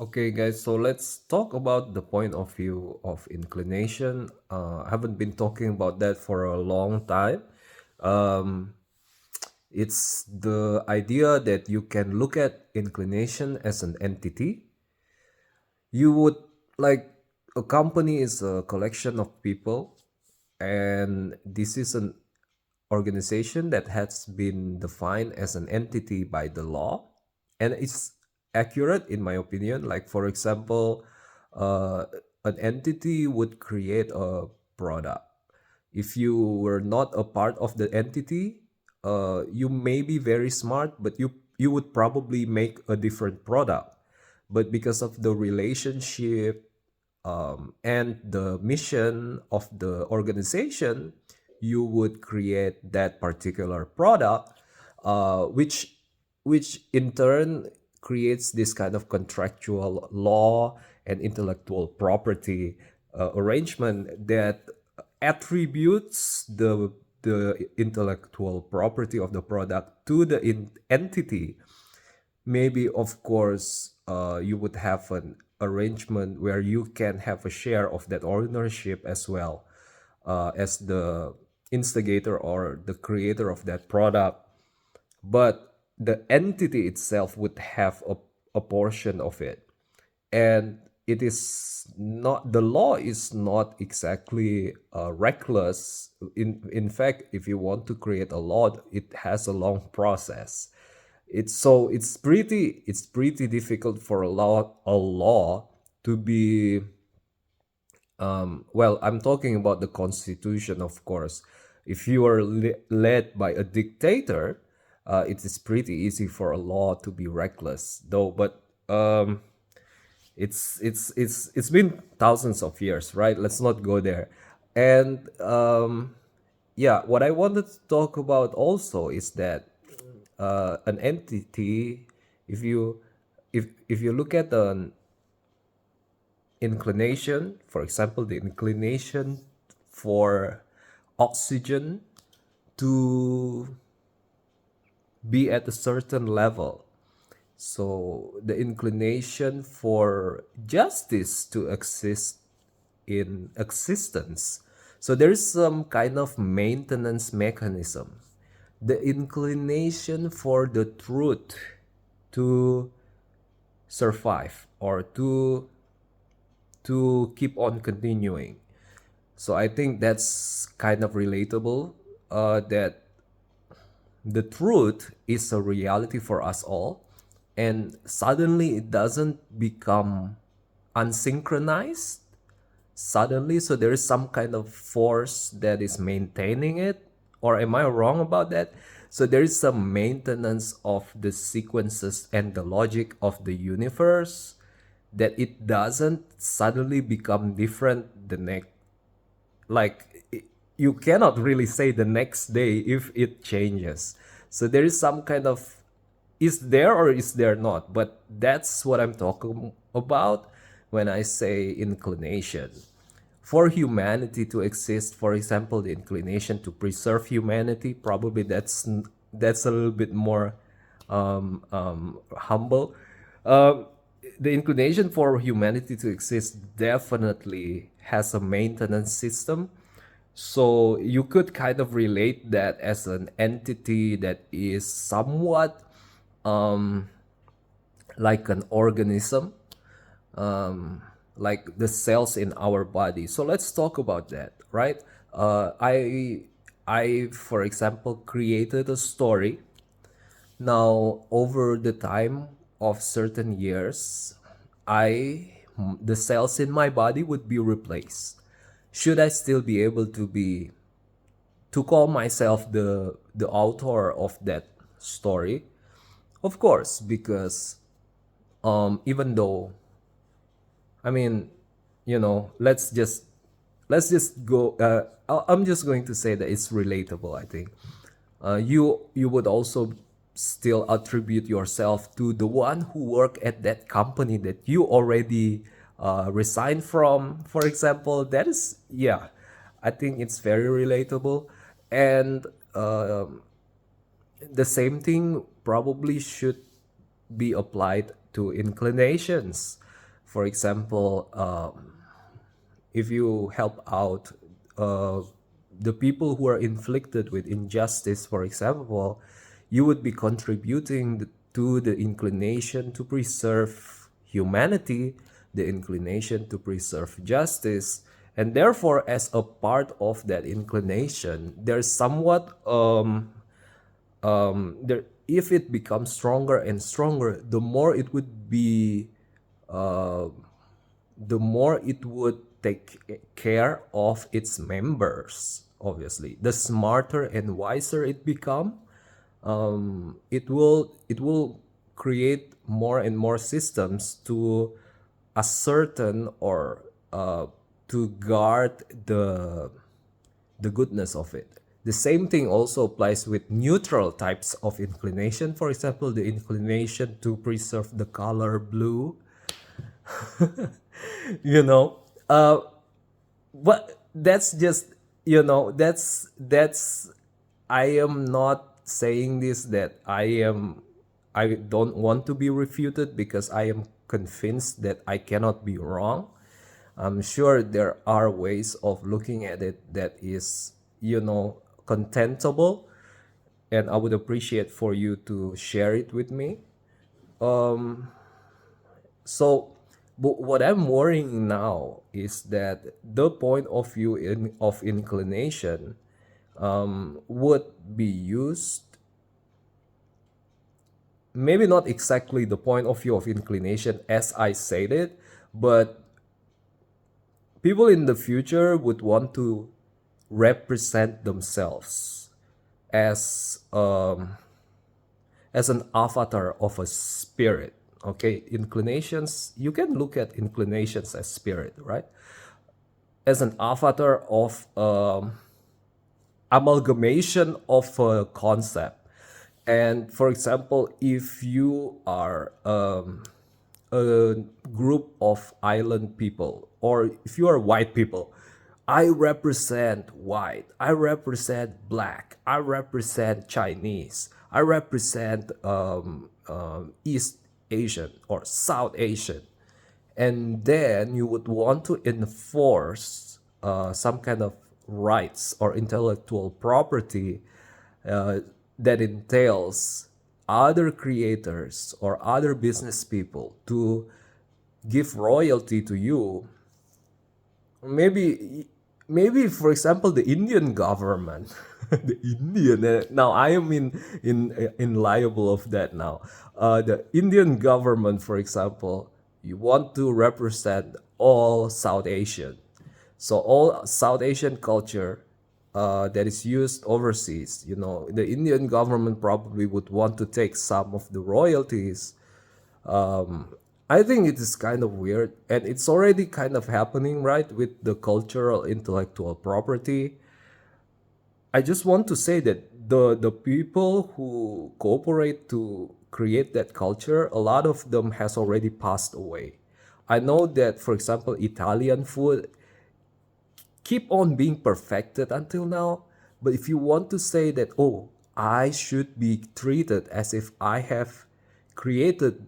Okay, guys, so let's talk about the point of view of inclination. I haven't been talking about that for a long time. Um, it's the idea that you can look at inclination as an entity. You would like a company is a collection of people, and this is an organization that has been defined as an entity by the law, and it's accurate in my opinion. Like, for example, uh, an entity would create a product. If you were not a part of the entity, you may be very smart, but you would probably make a different product. But because of the relationship and the mission of the organization, you would create that particular product, which in turn creates this kind of contractual law and intellectual property arrangement that attributes the intellectual property of the product to the entity. Maybe, of course, you would have an arrangement where you can have a share of that ownership as well, as the instigator or the creator of that product. But the entity itself would have a portion of it. And it is not, the law is not exactly reckless. In fact, if you want to create a law, it has a long process. It's pretty difficult for a law to be, well, I'm talking about the constitution, of course. If you are led by a dictator, it is pretty easy for a law to be reckless, though. But it's been thousands of years, right? Let's not go there. And yeah, what I wanted to talk about also is that an entity, if you if you look at an inclination, for example, the inclination for oxygen to be at a certain level. So the inclination for justice to exist in existence. So there is some kind of maintenance mechanism. The inclination for the truth to survive or to keep on continuing. So I think that's kind of relatable, that the truth is a reality for us all, and suddenly it doesn't become unsynchronized suddenly. So there is some kind of force that is maintaining it, or am I wrong about that? So there is some maintenance of the sequences and the logic of the universe, that it doesn't suddenly become different the next, like you cannot really say the next day if it changes. So there is some kind of, is there or is there not, but that's what I'm talking about when I say inclination for humanity to exist. For example, the inclination to preserve humanity, probably that's a little bit more humble. um, the inclination for humanity to exist definitely has a maintenance system. So you could kind of relate that as an entity that is somewhat like an organism, like the cells in our body. So let's talk about that, right? I, for example, created a story. Now, over the time of certain years, the cells in my body would be replaced. Should I still be able to call myself the author of that story? Of course, because even though, I mean, let's just go. I'm just going to say that it's relatable. I think you would also still attribute yourself to the one who worked at that company that you already resigned from. For example, that is, yeah, I think it's very relatable, and the same thing probably should be applied to inclinations. For example, if you help out uh, the people who are inflicted with injustice, for example, you would be contributing to the inclination to preserve humanity, the inclination to preserve justice, and therefore, as a part of that inclination, there's somewhat there, if it becomes stronger and stronger, the more it would be the more it would take care of its members. Obviously, the smarter and wiser it become, it will create more and more systems to ascertain or to guard the goodness of it. The same thing also applies with neutral types of inclination. For example, the inclination to preserve the color blue, you know. But that's just, that's I am not saying this that I don't want to be refuted, because I am convinced that I cannot be wrong. I'm sure there are ways of looking at it that is, contentable, and I would appreciate for you to share it with me. So, but what I'm worrying now is that the point of view of inclination would be used, maybe not exactly the point of view of inclination as I said it, but people in the future would want to represent themselves as as an avatar of a spirit. Okay, inclinations, you can look at inclinations as spirit, right? As an avatar of amalgamation of a concept. And for example, if you are a group of island people, or if you are white people, I represent white, I represent black, I represent Chinese, I represent East Asian or South Asian. And then you would want to enforce some kind of rights or intellectual property uh, that entails other creators or other business people to give royalty to you. Maybe for example, the Indian government, the Indian, now I am in liable of that now. The Indian government, for example, you want to represent all South Asian, so all South Asian culture that is used overseas, the Indian government probably would want to take some of the royalties. I think it is kind of weird, and it's already kind of happening, right, with the cultural intellectual property. I just want to say that the people who cooperate to create that culture, a lot of them has already passed away. I know that, for example, Italian food keep on being perfected until now, but if you want to say that, oh, I should be treated as if I have created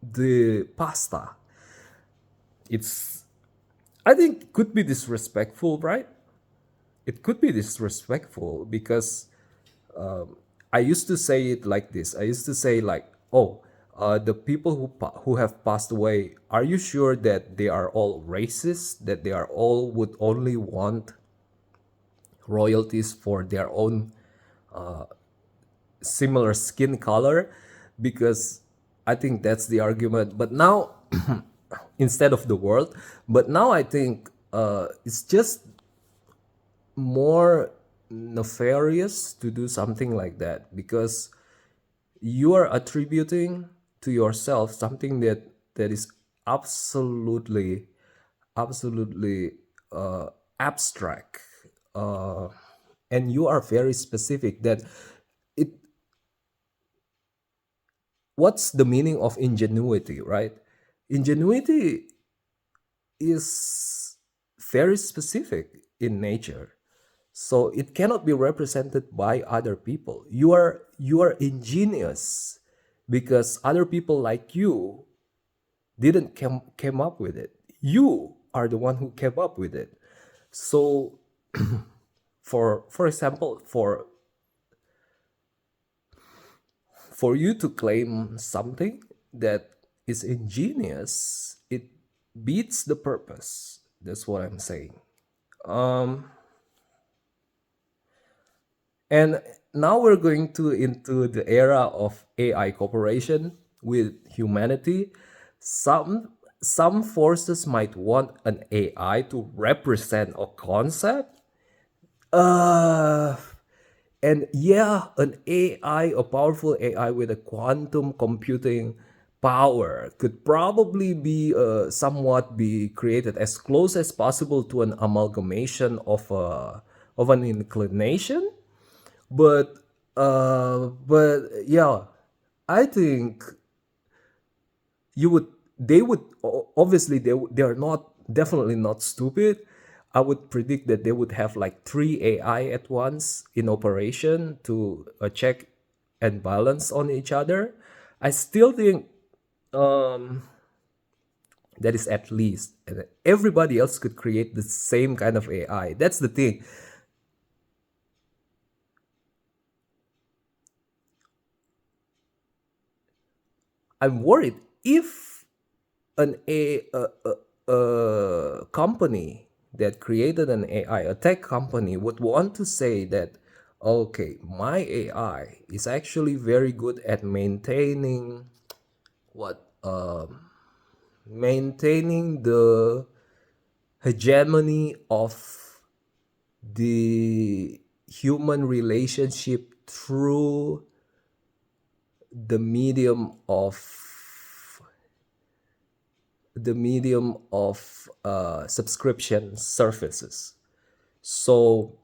the pasta, it's, I think, could be disrespectful, right? It could be disrespectful because I used to say it like this. I used to say like, oh, the people who have passed away, are you sure that they are all racist? That they are all would only want royalties for their own similar skin color? Because I think that's the argument. But now, instead of the world, but now I think it's just more nefarious to do something like that, because you are attributing to yourself something that is absolutely absolutely abstract, uh, and you are very specific that it what's the meaning of ingenuity, right? Ingenuity is very specific in nature, so it cannot be represented by other people. You are ingenious because other people like you didn't came up with it. You are the one who came up with it. So for example, for you to claim something that is ingenious, it beats the purpose. That's what I'm saying. Um, and now we're going to into the era of AI cooperation with humanity. Some forces might want an AI to represent a concept. Uh, And yeah, an AI, a powerful AI with a quantum computing power could probably be somewhat be created as close as possible to an amalgamation of an inclination. But yeah, I think you would they would obviously they are not definitely not stupid. I would predict that they would have like three AI at once in operation to check and balance on each other. I still think that is at least, and everybody else could create the same kind of AI. That's the thing. I'm worried if an a company that created an AI, a tech company, would want to say that, okay, my AI is actually very good at what maintaining the hegemony of the human relationship through the medium of subscription services. So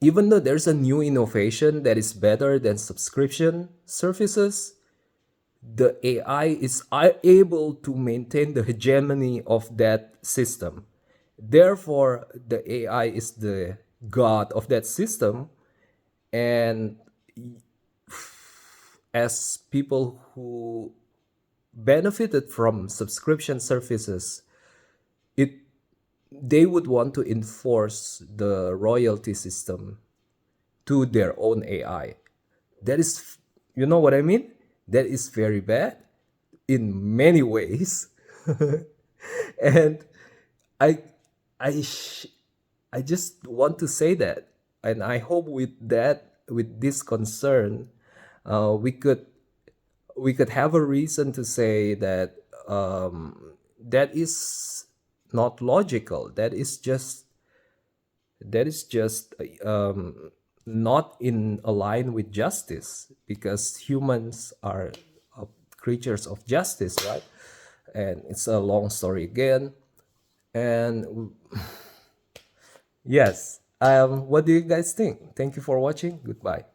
even though there's a new innovation that is better than subscription services, the AI is able to maintain the hegemony of that system. Therefore, the AI is the god of that system. And as people who benefited from subscription services, it they would want to enforce the royalty system to their own AI. That is, you know what I mean? That is very bad in many ways. And I, I, sh- I just want to say that, and I hope with this concern, we could have a reason to say that that is not logical. That is just not in align with justice, because humans are creatures of justice, right? And it's a long story again. And yes, what do you guys think? Thank you for watching. Goodbye.